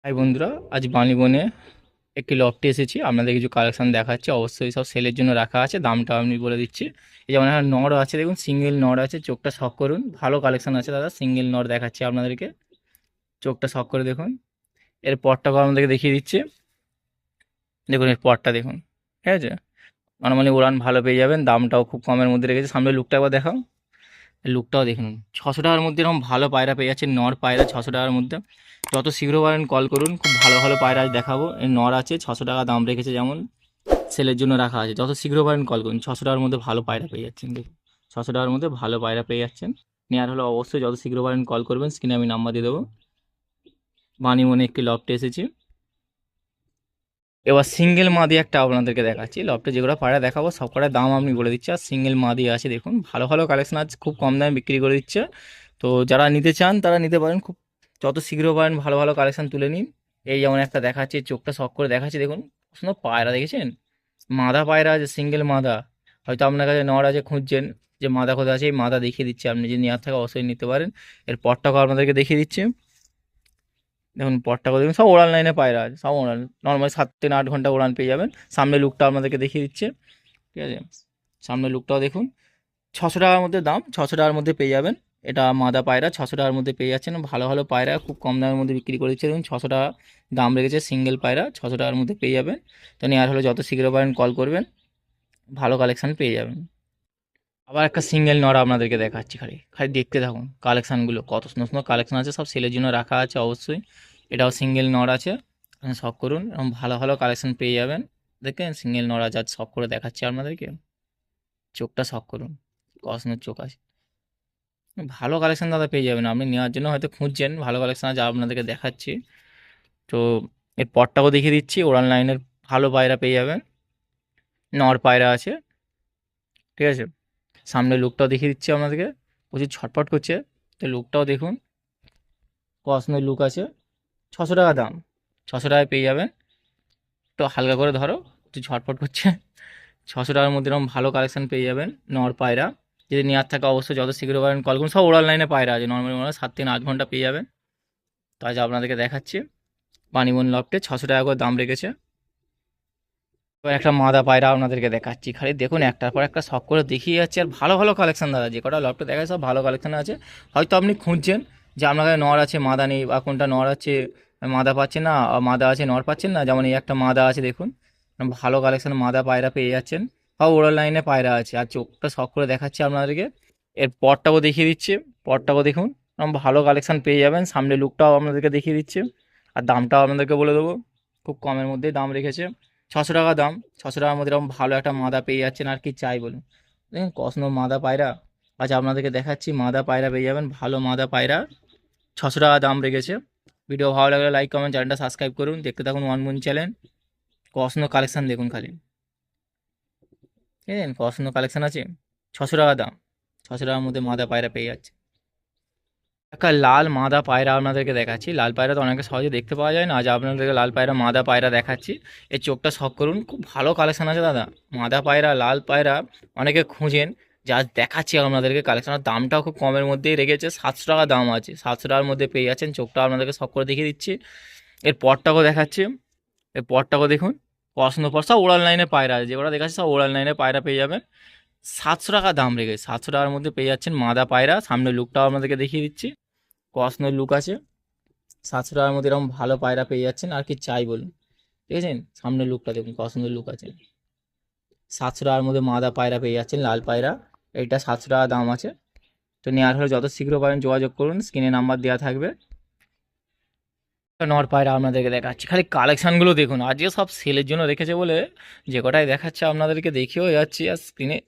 High বন্ধুরা, আজ বাণীবনে একটি লফটে এসেছি। আপনাদের কিছু কালেকশন দেখাচ্ছি। অবশ্যই সব সেলের জন্য রাখা আছে, দামটা আমি বলে দিচ্ছি। এই যেমন একটা নড় আছে, দেখুন সিঙ্গেল নড় আছে, চোখটা শক করুন। ভালো কালেকশন আছে দাদা, সিঙ্গেল নড় দেখাচ্ছি আপনাদেরকে। চোখটা শক করে দেখুন। এর পরটাকে আপনাদেরকে দেখিয়ে দিচ্ছি। দেখুন এর পরটা দেখুন, ঠিক আছে। নর্মালি উড়ান ভালো পেয়ে যাবেন, দামটাও খুব কমের মধ্যে রেখেছে। সামনে লুকটা একবার দেখাও, লুকটাও দেখুন। 600 টাকার মধ্যে এরকম ভালো পায়রা পেয়ে যাচ্ছে, নর পায়রা 600 টাকার মধ্যে। যত শীঘ্র পারেন কল করুন, খুব ভালো ভালো পায়রা আজ দেখাবো। এই নর আছে 600 টাকা দাম রেখেছে, যেমন সেলের জন্য রাখা আছে। যত শীঘ্র পারেন কল করুন, 600 টাকার মধ্যে ভালো পায়রা পেয়ে যাচ্ছেন। দেখুন 600 টাকার মধ্যে ভালো পায়রা পেয়ে যাচ্ছেন। নেওয়ার হলে অবশ্যই যত শীঘ্র পারেন কল করবেন, স্ক্রিনে আমি নাম্বার দিয়ে দেবো। বানিমনে একটি লফটে এসেছি। এবার সিঙ্গেল মাদি একটা আপনাদেরকে দেখাচ্ছি। লফটে যেগুলো পায়রা দেখাবো সব কটার দাম আমি বলে দিচ্ছি। আর সিঙ্গেল মাদি আছে, দেখুন ভালো ভালো কালেকশন আছে, খুব কম দামে বিক্রি করে দিচ্ছে। তো যারা নিতে চান তারা নিতে পারেন, খুব যত শীঘ্র পারেন ভালো ভালো কালেকশন তুলে নিন। এই যেমন একটা দেখাচ্ছি, চোখটা শক করে দেখাচ্ছি, দেখুন সুন্দর পায়রা দেখেছেন। মাদা পায়রা আছে, সিঙ্গেল মাদা। হয়তো আপনার কাছে নর আছে, খুঁজছেন যে মাদা কোথায় আছে, এই মাদা দেখিয়ে দিচ্ছি। আপনি যদি নেওয়ার থাকে অবশ্যই নিতে পারেন। এর পরটাকে আপনাদেরকে দেখিয়ে দিচ্ছি। দেখুন পরটাকে দেখুন, সব ওড়ান লাইনে পায়রা আছে, সব ওড়ান। নর্মালি 7 থেকে 8 ঘন্টা উড়ান পেয়ে যাবেন। সামনে লুকটা আপনাদেরকে দেখিয়ে দিচ্ছে, ঠিক আছে। সামনে লুকটাও দেখুন। 600 টাকার মধ্যে দাম, 600 টাকার মধ্যে পেয়ে যাবেন। এটা মাদা পায়রা, 600 টাকার মধ্যে পেয়ে যাচ্ছেন। ভালো ভালো পায়রা খুব কম দামের মধ্যে বিক্রি করে দিচ্ছে। দেখুন 600 টাকা দাম রেখেছে, সিঙ্গেল পায়রা 600 টাকার মধ্যে পেয়ে যাবেন। তো নেওয়ার হলে যত শীঘ্র পারেন কল করবেন, ভালো কালেকশন পেয়ে যাবেন। আবার একটা সিঙ্গেল নড় আপনাদেরকে দেখাচ্ছি, খালি খালি দেখতে থাকুন। কালেকশানগুলো কত সুন্দর সুন্দর কালেকশন আছে, সব সেলের জন্য রাখা আছে অবশ্যই। এটাও সিঙ্গেল নড় আছে, শখ করুন, এবং ভালো ভালো কালেকশন পেয়ে যাবেন। দেখেন সিঙ্গেল নড় আছে, আজ শখ করে দেখাচ্ছি আপনাদেরকে। চোখটা শখ করুন, কত সুন্দর চোখ আছে। ভালো কালেকশন দাদা পেয়ে যাবেন। আপনি নেওয়ার জন্য হয়তো খুঁজছেন, ভালো কালেকশন আছে আপনাদেরকে দেখাচ্ছি। তো এর পরটাও দেখিয়ে দিচ্ছি। ওড়ান লাইনের ভালো পায়রা পেয়ে যাবেন, নর পায়রা আছে, ঠিক আছে। সামনের লুকটাও দেখিয়ে দিচ্ছি আপনাদেরকে। প্রচুর ছটফট করছে, তো লুকটাও দেখুন, কসমে লুক আছে। 600 টাকা দাম, 600 টাকায় পেয়ে যাবেন। তো হালকা করে ধরো, একটু ছটফট করছে। 600 টাকার মধ্যে এরকম ভালো কালেকশন পেয়ে যাবেন, নর পায়রা। যদি নেওয়ার থাকে অবশ্যই যত শীঘ্র পারেন কল করুন। সব ওড়াল লাইনে পায়রা আছে, নর্মালি 7 থেকে 8 ঘন্টা পেয়ে যাবেন। তো আজ আপনাদেরকে দেখাচ্ছি পানিবন লফটে 600 টাকা করে দাম রেখেছে। এবার একটা মাদা পায়রা আপনাদেরকে দেখাচ্ছি। খালি দেখুন একটার পর একটা শখ করে দেখিয়ে যাচ্ছে। আর ভালো ভালো কালেকশন দাদা, যে কটা লফটে দেখায় সব ভালো কালেকশন আছে। হয়তো আপনি খুঁজছেন যে আপনার কাছে নর আছে মাদা নেই, বা কোনটা নর আছে মাদা পাচ্ছেন না, মাদা আছে নর পাচ্ছেন না। যেমন এই একটা মাদা আছে, দেখুন ভালো কালেকশন মাদা পায়রা পেয়ে যাচ্ছেন। সব ওড়ার লাইনে পায়রা আছে। আর চোখটা শখ করে দেখাচ্ছি আপনাদেরকে। এর পরটাও দেখিয়ে দিচ্ছি, পরটাও দেখুন, ভালো কালেকশন পেয়ে যাবেন। সামনে লুকটাও আপনাদেরকে দেখিয়ে দিচ্ছি। আর দামটাও আপনাদেরকে বলে দেবো, খুব কমের মধ্যেই দাম রেখেছে। 600 টাকা দাম, 600 টাকার মধ্যে এরকম ভালো একটা মাদা পেয়ে যাচ্ছেন। আর কি চাই বলুন। দেখুন কসমো মাদা পায়রা। আচ্ছা আপনাদেরকে দেখাচ্ছি, মাদা পায়রা পেয়ে যাবেন, ভালো মাদা পায়রা। 600 টাকা দাম রেখেছে। ভিডিও ভালো লাগলে লাইক কমেন্ট, চ্যানেলটা সাবস্ক্রাইব করুন। দেখতে থাকুন one moon channel. Cosmo collection দেখুন খালি, ঠিক আছে। কসমো কালেকশন আছে, 600 টাকা দাম। 600 টাকার মধ্যে মাদা পায়রা পেয়ে যাচ্ছে। একটা লাল মাদা পায়রা আপনাদেরকে দেখাচ্ছি। লাল পায়রা তো অনেকে সহজে দেখতে পাওয়া যায় না, আজ আপনাদেরকে লাল পায়রা মাদা পায়রা দেখাচ্ছি। এই চোখটা শখ করুন, খুব ভালো কালেকশন আছে দাদা। মাদা পায়রা লাল পায়রা অনেকে খুঁজেন, যে আজ দেখাচ্ছি আপনাদেরকে কালেকশনের। দামটাও খুব কমের মধ্যেই রেখেছে, 700 টাকা দাম আছে। 700 টাকার মধ্যে পেয়ে যাচ্ছেন। চোখটা আপনাদেরকে শখ করে দেখিয়ে দিচ্ছি। এর পরটাকেও দেখাচ্ছি, এর পরটাকেও দেখুন। পছন্দ পর সব ওড়াল লাইনে পায়রা আছে, যেগুলো দেখাচ্ছি সব ওড়াল লাইনে পায়রা পেয়ে যাবেন। 700 টাকা দাম রেখেছে, 700 টাকার মধ্যে পেয়ে যাচ্ছেন মাদা পায়রা। সামনে লুকটাও আপনাদেরকে দেখিয়ে দিচ্ছি, কসনোর লুক আছে। 700 টাকার মধ্যে এরকম ভালো পায়রা পেয়ে যাচ্ছেন। আর কি চাই বলুন, ঠিক আছে। সামনের লুকটা দেখুন, কসনোর লুক আছে। 700 টাকার মধ্যে মাদা পায়রা পেয়ে যাচ্ছেন, লাল পায়রা। এইটা 700 টাকা দাম আছে। তো নেওয়ার হলে যত শীঘ্র পারেন যোগাযোগ করুন, স্ক্রিনে নাম্বার দেওয়া থাকবে। নর পায়রা আপনাদেরকে দেখাচ্ছি। খালি কালেকশানগুলো দেখুন, আজকে সব সেলের জন্য রেখেছে বলে যে কটাই দেখাচ্ছে আপনাদেরকে দেখিয়েও যাচ্ছি। আর স্ক্রিনে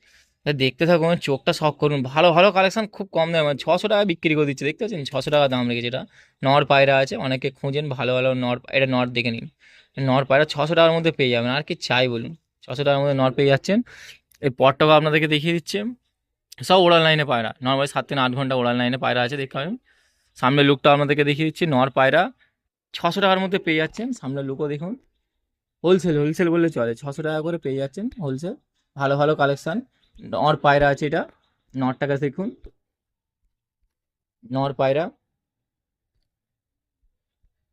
দেখতে থাকুন, চোখটা শখ করুন। ভালো ভালো কালেকশন খুব কম দামে 600 টাকা বিক্রি করে দিচ্ছে, দেখতে পাচ্ছেন। 600 টাকা দাম রেখেছে। এটা নর পায়রা আছে, অনেকে খুঁজেন ভালো ভালো নর। এটা নর দেখে নিন, নর পায়রা 600 টাকার মধ্যে পেয়ে যাবেন। আর কি চাই বলুন, 600 টাকার মধ্যে নর পেয়ে যাচ্ছেন। এই পরটাও আপনাদেরকে দেখিয়ে দিচ্ছে। সব ওড়াল লাইনে পায়রা, নর্মালি 7 থেকে 8 ঘন্টা ওড়াল লাইনে পায়রা আছে, দেখতে পাবেন। সামনের লুকটা আপনাদেরকে দেখিয়ে দিচ্ছি। নর পায়রা 600 টাকার মধ্যে পেয়ে যাচ্ছেন। সামনের লুকও দেখুন। হোলসেল হোলসেল বললে চলে, 600 টাকা করে পেয়ে যাচ্ছেন হোলসেল। ভালো ভালো কালেকশান। নর পায়রা আছে এটা, নরটাকে দেখুন। নর পায়রা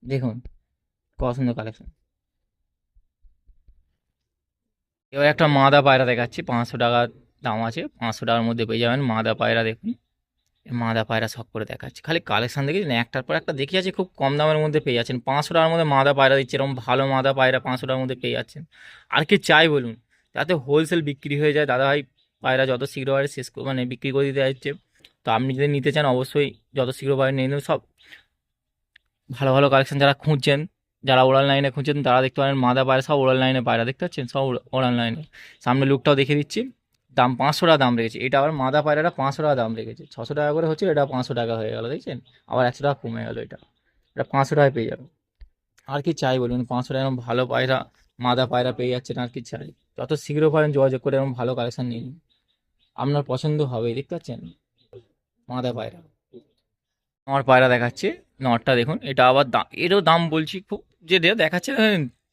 দেখুন, কত সুন্দর কালেকশন। এবার একটা মাদা পায়রা দেখাচ্ছি, 500 টাকা দাম আছে, 500 টাকার মধ্যে পেয়ে যাবেন মাদা পায়রা। দেখুন এই মাদা পায়রা শখ করে দেখাচ্ছি, খালি কালেকশন দেখেছি না, একটার পর একটা দেখে আছে, খুব কম দামের মধ্যে পেয়ে যাচ্ছেন। 500 টাকার মধ্যে মাদা পায়রা দিচ্ছে, এরকম ভালো মাদা পায়রা 500 টাকার মধ্যে পেয়ে যাচ্ছেন। আর কি চাই বলুন, যাতে হোলসেল বিক্রি হয়ে যায় দাদা ভাই, পায়রা যত শীঘ্র পারে শেষ মানে বিক্রি করে দিতে যাচ্ছে। তো আপনি যদি নিতে চান অবশ্যই যত শীঘ্র পারে নিয়ে নেবেন। সব ভালো ভালো কালেকশন যারা খুঁজছেন, যারা ওড়ান লাইনে খুঁজছেন তারা দেখতে পারেন মাদা পায়রা, সব ওড়ান লাইনে পায়রা দেখতে পাচ্ছেন, সব ওড়ান লাইনে। সামনে লুকটাও দেখে দিচ্ছি, দাম 500 টাকা দাম রেখেছে। এটা আবার মাদা পায়রাটা 500 টাকা দাম রেখেছে, 600 টাকা করে হচ্ছে, এটা 500 টাকা হয়ে গেল দেখছেন, আবার 100 টাকা কমে গেল। এটা 500 টাকায় পেয়ে যাবে। আর কি চাই বলুন, 500 টাকা এরকম ভালো পায়রা, মাদা পায়রা পেয়ে যাচ্ছেন, আর কি চাই। যত শীঘ্র পারেন যোগাযোগ করে এরকম ভালো কালেকশন নিন, আপনার পছন্দ হবে। দেখতে পাচ্ছেন মাদা পায়রা। আমার পায়রা দেখাচ্ছে, নটটা দেখুন, এটা আবার দাম, এরও দাম বলছি খুব, যে দেখাচ্ছে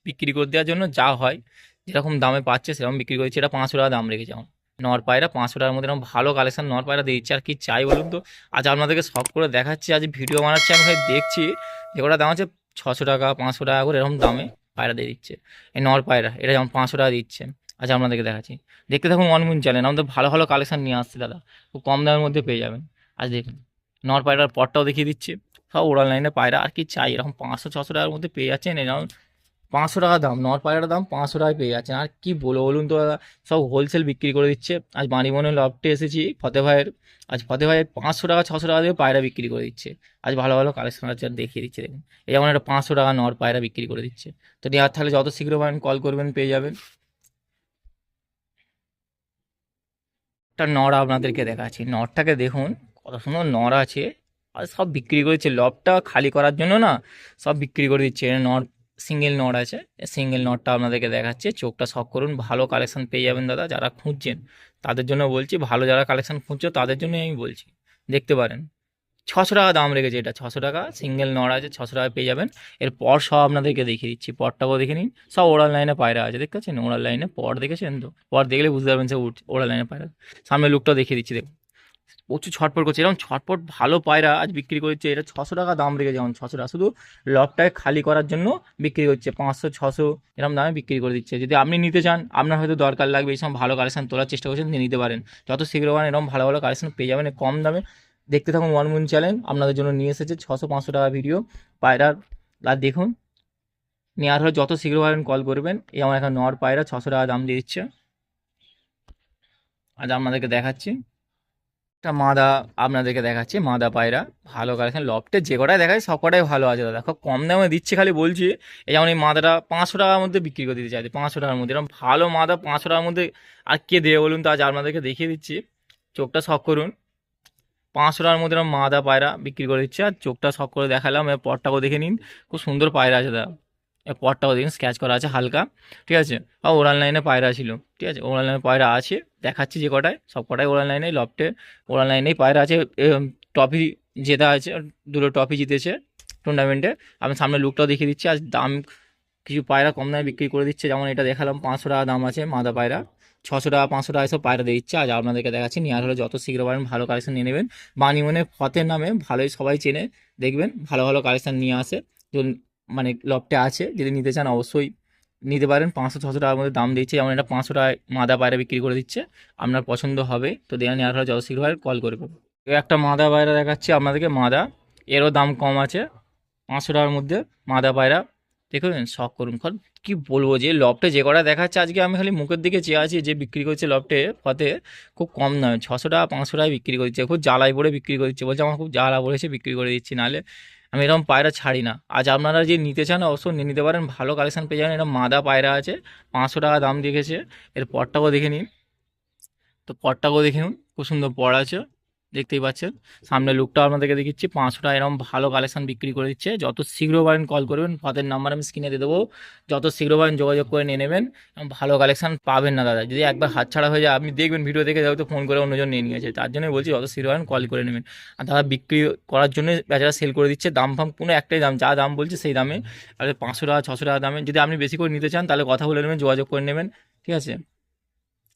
বিক্রি করে দেওয়ার জন্য যা হয়, যেরকম দামে পাচ্ছে সেরকম বিক্রি করেছে। এটা 500 টাকা দাম রেখেছে আমার নর পায়রা, 500 টাকার মধ্যে এরকম ভালো কালেকশন নর পায়রা দিয়ে দিচ্ছে। আর কি চাই বলুন তো, আজ আপনাদেরকে শখ করে দেখাচ্ছি, আজ ভিডিও বানাচ্ছি আমি, খালি দেখছি যে ওটা দাম আছে 600 টাকা, 500 টাকা করে এরকম দামে পায়রা দিয়ে দিচ্ছে। এই নর পায়রা এটা যেমন 500 টাকা দিচ্ছে। আজ আপনাদেরকে দেখাচ্ছি, দেখতে থাকুন ওয়ান মুন চ্যানেল, আমাদের ভালো ভালো কালেকশন নিয়ে আসছে দাদা, খুব কম দামের মধ্যে পেয়ে যাবেন। আজ দেখুন নর পায়রার পরটাও দেখিয়ে দিচ্ছি, সব ওড়ান লাইনে পায়রা। আর কি চাই, এরকম 500-600 টাকার মধ্যে পেয়ে যাচ্ছেন, এরকম 500 টাকা দাম নর পায়রার দাম, 500 টাকায় পেয়ে যাচ্ছেন। আর কি বলবো বলুন তো দাদা, সব হোলসেল বিক্রি করে দিচ্ছে। আজ বাণীবনে লফটে এসেছি ফতে ভাইয়ের, আজ ফতে ভাইয়ের 500 টাকা 600 টাকা দিয়ে পায়রা বিক্রি করে দিচ্ছে। আজ ভালো ভালো কালেকশন আছে, আর দেখিয়ে দিচ্ছে দেখুন, এই যেমন একটা 500 টাকা নর পায়রা বিক্রি করে দিচ্ছে। তো নেওয়ার থাকলে যত শীঘ্র পারেন কল করবেন, পেয়ে যাবেন। একটা নর আপনাদেরকে দেখাচ্ছি, নরটাকে দেখুন কত সুন্দর নর আছে, আর সব বিক্রি করেছে লবটা খালি করার জন্য না, সব বিক্রি করে দিচ্ছে। এর নর সিঙ্গেল নর আছে, সিঙ্গেল নরটা আপনাদেরকে দেখাচ্ছে, চোখটা শখ করুন, ভালো কালেকশন পেয়ে যাবেন দাদা। যারা খুঁজছেন তাদের জন্য বলছি, ভালো যারা কালেকশন খুঁজছো তাদের জন্যই আমি বলছি, দেখতে পারেন। 600 টাকা দাম রেখেছে, এটা 600 টাকা সিঙ্গেল নর আছে, 600 টাকায় পেয়ে যাবেন। এরপর সব আপনাদেরকে দেখিয়ে দিচ্ছি, পরটাকেও দেখে নিন, সব ওড়াল লাইনে পায়রা আছে, দেখতে পাচ্ছেন ওড়াল লাইনে পর দেখেছেন তো, পর দেখলে বুঝতে পারবেন সে ওড়াল লাইনে পায়রা। সামনে লুকটাও দেখিয়ে দিচ্ছি দেখুন, প্রচুর ছটপট করছে, এরকম ছটপট ভালো পায়রা আজ বিক্রি করছে। এটা 600 টাকা দাম রেখেছে, যেমন 600 টাকা শুধু লবটাকে খালি করার জন্য বিক্রি করছে, 500-600 এরকম দামে বিক্রি করে দিচ্ছে। যদি আপনি নিতে চান, আপনার হয়তো দরকার লাগবে, এই সময় ভালো কালেকশন তোলার চেষ্টা করছেন, নিতে পারেন। যত শীঘ্র পারেন এরকম ভালো ভালো কালেকশন পেয়ে যাবেন কম দামে। দেখতে থাকুন ওয়ান মুন চ্যানেল, আপনাদের জন্য নিয়ে এসেছে 600-500 টাকা ভিডিও পায়রার। আর দেখুন নেওয়ার হলে যত শীঘ্র পারেন কল করবেন। এই আমার এখন নর পায়রা 600 টাকা দাম দিয়ে দিচ্ছে। আজ আপনাদেরকে দেখাচ্ছি একটা মাদা, আপনাদেরকে দেখাচ্ছি মাদা পায়রা, ভালো কালেকশন লফটে যে কটাই দেখায় সব কটাই ভালো আছে দাদা, খুব কম দামে দিচ্ছে, খালি বলছি। এই যেমন এই মাদাটা 500 টাকার মধ্যে বিক্রি করে দিতে চাইছে, 500 টাকার মধ্যে এরকম ভালো মাদা 500 টাকার মধ্যে আর কে দেবে বলুন তো। আজ আপনাদেরকে দেখিয়ে দিচ্ছি, চোখটা শখ করুন, 500 টাকার মধ্যে এরকম মাদা পায়রা বিক্রি করে দিচ্ছে। আর চোখটা শখ করে দেখালাম, এর পরটাকেও দেখে নিন, খুব সুন্দর পায়রা আছে দাদা। এর পরটাও দেখুন স্ক্র্যাচ করা আছে হালকা, ঠিক আছে। আর ওরাল লাইনে পায়রা ছিল, ঠিক আছে, ওরাল লাইনে পায়রা আছে, দেখাচ্ছি যে কটায়, সব কটাই ওরাল লাইনে লফটে ওরাল লাইনেই পায়রা আছে। ট্রফি জেতা আছে, দুটো ট্রফি জিতেছে টুর্নামেন্টে। আমি সামনে লুকটাও দেখিয়ে দিচ্ছি। আজ দাম কিছু পায়রা কম দামে বিক্রি করে দিচ্ছে, যেমন এটা দেখালাম 500 টাকা দাম আছে মাদা পায়রা, 600 টাকা 500 টাকা এসব পায়রা দিয়ে দিচ্ছে। আজ আপনাদেরকে দেখাচ্ছি, নেওয়ার হলে যত শীঘ্র পারেন ভালো কালেকশন নিয়ে নেবেন। বানিমনে ফতের নামে ভালোই সবাই চেনে, দেখবেন ভালো ভালো কালেকশন নিয়ে আসে। তো মানে লফটে আছে, যদি নিতে চান অবশ্যই নিতে পারেন। 500-600 টাকার মধ্যে দাম দিচ্ছে, যেমন এটা 500 টাকায় মাদা পায়রা বিক্রি করে দিচ্ছে, আপনার পছন্দ হবে। তো দেওয়া নেওয়ার হলে যত শীঘ্র হয় কল করবেন। একটা মাদা পায়রা দেখাচ্ছি আপনাদেরকে, মাদা, এরও দাম কম আছে, 500 টাকার মধ্যে মাদা পায়রা। দেখুন শখ করুন, কি বলবো, যে লফটে যে কটা দেখাচ্ছে আজকে আমি খালি মুখের দিকে চেয়ে আছি, যে বিক্রি করছে লফটে ফতে খুব কম দামে 600 টাকা 500 টাকায় বিক্রি করছে, খুব জ্বালাই পড়ে বিক্রি করে দিচ্ছে, বলছে আমার খুব জ্বালা পড়েছে বিক্রি করে দিচ্ছি, নাহলে আমি এরকম পায়রা ছাড়ি না। আজ আপনারা যে নিতে চান অবশ্যই নিয়ে নিতে পারেন, ভালো কালেকশন পেয়ে যাবেন। এটা মাদা পায়রা আছে, 500 টাকা দাম দেখেছে। এর পরটাও দেখে নিন, তো পরটাকেও দেখে নিন, খুব সুন্দর পর আছে, দেখতেই পাচ্ছেন। সামনে লুকটা আপনাদেরকে দেখিচ্ছি, 500 টাকা এরকম ভালো কালেকশন বিক্রি করে দিচ্ছে। যত শীঘ্র পারেন কল করবেন, ফাদের নাম্বার আমি স্ক্রিনে দিয়ে দেবো, যত শীঘ্র পারেন যোগাযোগ করে নিয়ে নেবেন। এবং ভালো কালেকশন পাবেন না দাদা, যদি একবার হাতছাড়া হয়ে যায় আপনি দেখবেন ভিডিও দেখে হয়তো ফোন করে অন্যজন নিয়ে নিয়েছে, তার জন্যই বলছি যত শীঘ্র পারেন কল করে নেবেন। আর দাদা বিক্রি করার জন্য বেচারা সেল করে দিচ্ছে, দাম ফাম কোনো একটাই দাম, যা দাম বলছে সেই দামে। আর 500 টাকা 600 টাকা দামে, যদি আপনি বেশি করে নিতে চান তাহলে কথা বলে নেবেন, যোগাযোগ করে নেবেন, ঠিক আছে,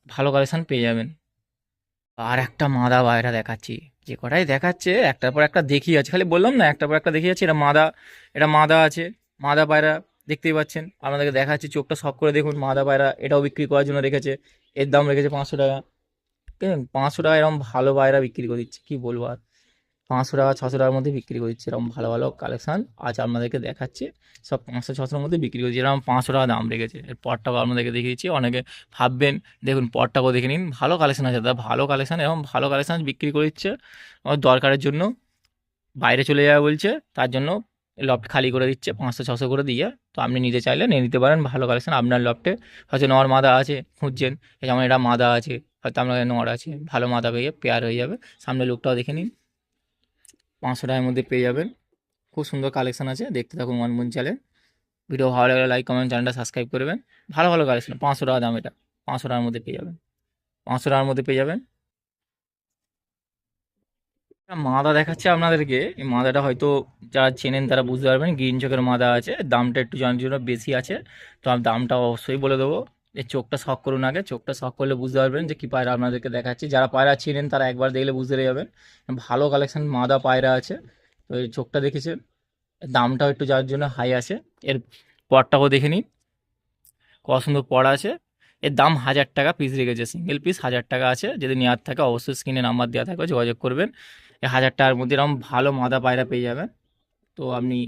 ভালো কালেকশন পেয়ে যাবেন। আর একটা মাদা পায়রা দেখাচ্ছি, যে কটাই দেখাচ্ছে একটার পর একটা দেখিয়ে আছে, খালি বললাম না একটার পর একটা দেখিয়ে আছে। এটা মাদা, এটা মাদা আছে, মাদা পায়রা দেখতেই পাচ্ছেন, আপনাদেরকে দেখাচ্ছি, চোখটা শখ করে দেখুন। মাদা পায়রা এটাও বিক্রি করার জন্য রেখেছে, এর দাম রেখেছে 500 টাকা। ঠিক আছে, 500 টাকা এরকম ভালো পায়রা বিক্রি করে দিচ্ছে, কি বলবো আর। 500 টাকা 600 টাকার মধ্যে বিক্রি করে দিচ্ছে, এরকম ভালো ভালো কালেকশন আজ আপনাদেরকে দেখাচ্ছি। সব 500-600-র মধ্যে বিক্রি করছি, এরকম 500 টাকা দাম রেখেছে। এর পরটাও আপনাদেরকে দেখিয়েছি, অনেকে ভাববেন, দেখুন পরটাকেও দেখে নিন, ভালো কালেকশন আছে দাদা, ভালো কালেকশন, এরকম ভালো কালেকশন বিক্রি করে দিচ্ছে। আমার দরকারের জন্য বাইরে চলে যাবে বলছে, তার জন্য লফট খালি করে দিচ্ছে 500-600 করে দিয়ে। তো আপনি নিতে চাইলে নিয়ে নিতে পারেন, ভালো কালেকশন আপনার লফটে। হয়তো নর মাদা আছে খুঁজছেন, যেমন এটা মাদা আছে, হয়তো আপনার কাছে নর আছে, ভালো মাদা পেয়ে পেয়ার হয়ে যাবে। সামনে লুকটাও দেখে নিন, 500 টাকার মধ্যে পেয়ে যাবেন। খুব সুন্দর কালেকশন আছে, দেখতে থাকুন ওয়ান মুন চ্যানেল। ভিডিও ভালো লাগলে লাইক কমেন্ট, চ্যানেলটা সাবস্ক্রাইব করবেন। ভালো ভালো কালেকশন, 500 টাকা দাম এটা, 500 টাকার মধ্যে পেয়ে যাবেন, 500 টাকার মধ্যে পেয়ে যাবেন। একটা মাদা দেখাচ্ছে আপনাদেরকে, এই মাদাটা হয়তো যারা চেনেন তারা বুঝতে পারবেন, গ্রিন চোখের মাদা আছে, দামটা একটু জানার জন্য বেশি আছে। তো আমি দামটা অবশ্যই বলে দেবো। এর চোখটা শখ করুন আগে, চোখটা শখ করলে বুঝতে পারবেন যে কী পায়রা আপনাদেরকে দেখাচ্ছি। যারা পায়রা চেনেন তারা একবার দেখলে বুঝতে পেরে যাবেন, ভালো কালেকশন মাদা পায়রা আছে। তো এই চোখটা দেখেছেন, দামটাও একটু যার জন্য হাই আছে। এর পরটাও দেখে নিন, কত সুন্দর পড়া আছে। এর দাম 1000 টাকা পিস রেখেছে, সিঙ্গেল পিস 1000 টাকা আছে। যদি নেওয়ার থাকে অবশ্যই স্ক্রিনে নাম্বার দেওয়া থাকবে, যোগাযোগ করবেন। এই 1000 টাকার মধ্যে এরকম ভালো মাদা পায়রা পেয়ে যাবেন। তো আপনি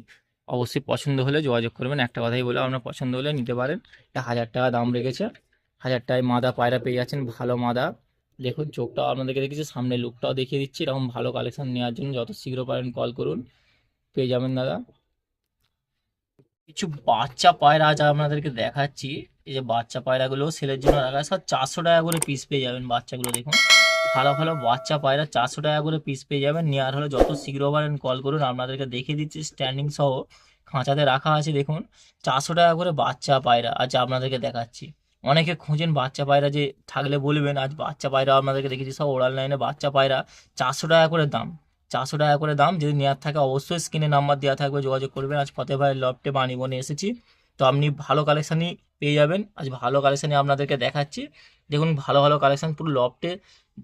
অবশ্যই পছন্দ হলে যোগাযোগ করবেন, একটা কথাই বলে, আপনার পছন্দ হলে নিতে পারেন। এটা 1000 টাকা দাম রেখেছে, 1000 টাকায় মাদা পায়রা পেয়ে যাচ্ছেন, ভালো মাদা। দেখুন চোখটাও আপনাদেরকে দেখেছি, সামনে লুকটাও দেখিয়ে দিচ্ছি। এরকম ভালো কালেকশন নেওয়ার জন্য যত শীঘ্র পারেন কল করুন, পেয়ে যাবেন দাদা। কিছু বাচ্চা পায়রা আজ আপনাদেরকে দেখাচ্ছি। এই যে বাচ্চা পায়রাগুলো সেলের জন্য রাখা আছে, সব 400 টাকা করে পিস পেয়ে যাবেন। বাচ্চাগুলো দেখুন, ভালো ভালো বাচ্চা পায়রা 400 টাকা করে পিস পেয়ে যাবেন। নেওয়ার হলে যত শীঘ্র পারেন কল করুন, আপনাদেরকে দেখিয়ে দিচ্ছি স্ট্যান্ডিং সহ খাঁচাতে রাখা আছে। দেখুন 400 টাকা করে বাচ্চা পায়রা আজ আপনাদেরকে দেখাচ্ছি। অনেকে খুঁজেন বাচ্চা পায়রা, যে থাকলে বলবেন। আজ বাচ্চা পায়রা আপনাদেরকে দেখেছি, সব ওরাল লাইনে বাচ্চা পায়রা, 400 টাকা করে দাম, 400 টাকা করে দাম। যদি নেওয়ার থাকে অবশ্যই স্ক্রিনে নাম্বার দেওয়া থাকবে, যোগাযোগ করবেন। আজ ফতেহ ভাইয়ের লফটে বানিবনে এসেছি, তো আপনি ভালো কালেকশানই পেয়ে যাবেন। আজ ভালো কালেকশানই আপনাদেরকে দেখাচ্ছি। দেখুন ভালো ভালো কালেকশান পুরো লফটে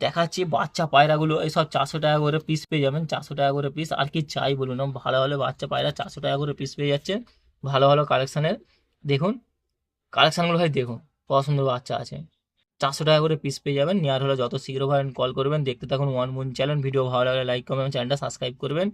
দেখাচ্ছি। বাচ্চা পায়রাগুলো এইসব 400 টাকা করে পিস পেয়ে যাবেন, 400 টাকা করে পিস। আর কি চাই বলুন, ভালো ভালো বাচ্চা পায়রা 400 টাকা করে পিস পেয়ে যাচ্ছে, ভালো ভালো কালেকশানের। দেখুন কালেকশানগুলো ভাই দেখুন, কত সুন্দর বাচ্চা আছে। 400 টাকা করে পিস পেয়ে যাবেন। নেওয়ার হলে যত শীঘ্র পারেন কল করবেন। দেখতে থাকুন ওয়ান মুন চ্যানেল। ভিডিও ভালো লাগলে লাইক কমেন্ট, চ্যানেলটা সাবস্ক্রাইব করবেন।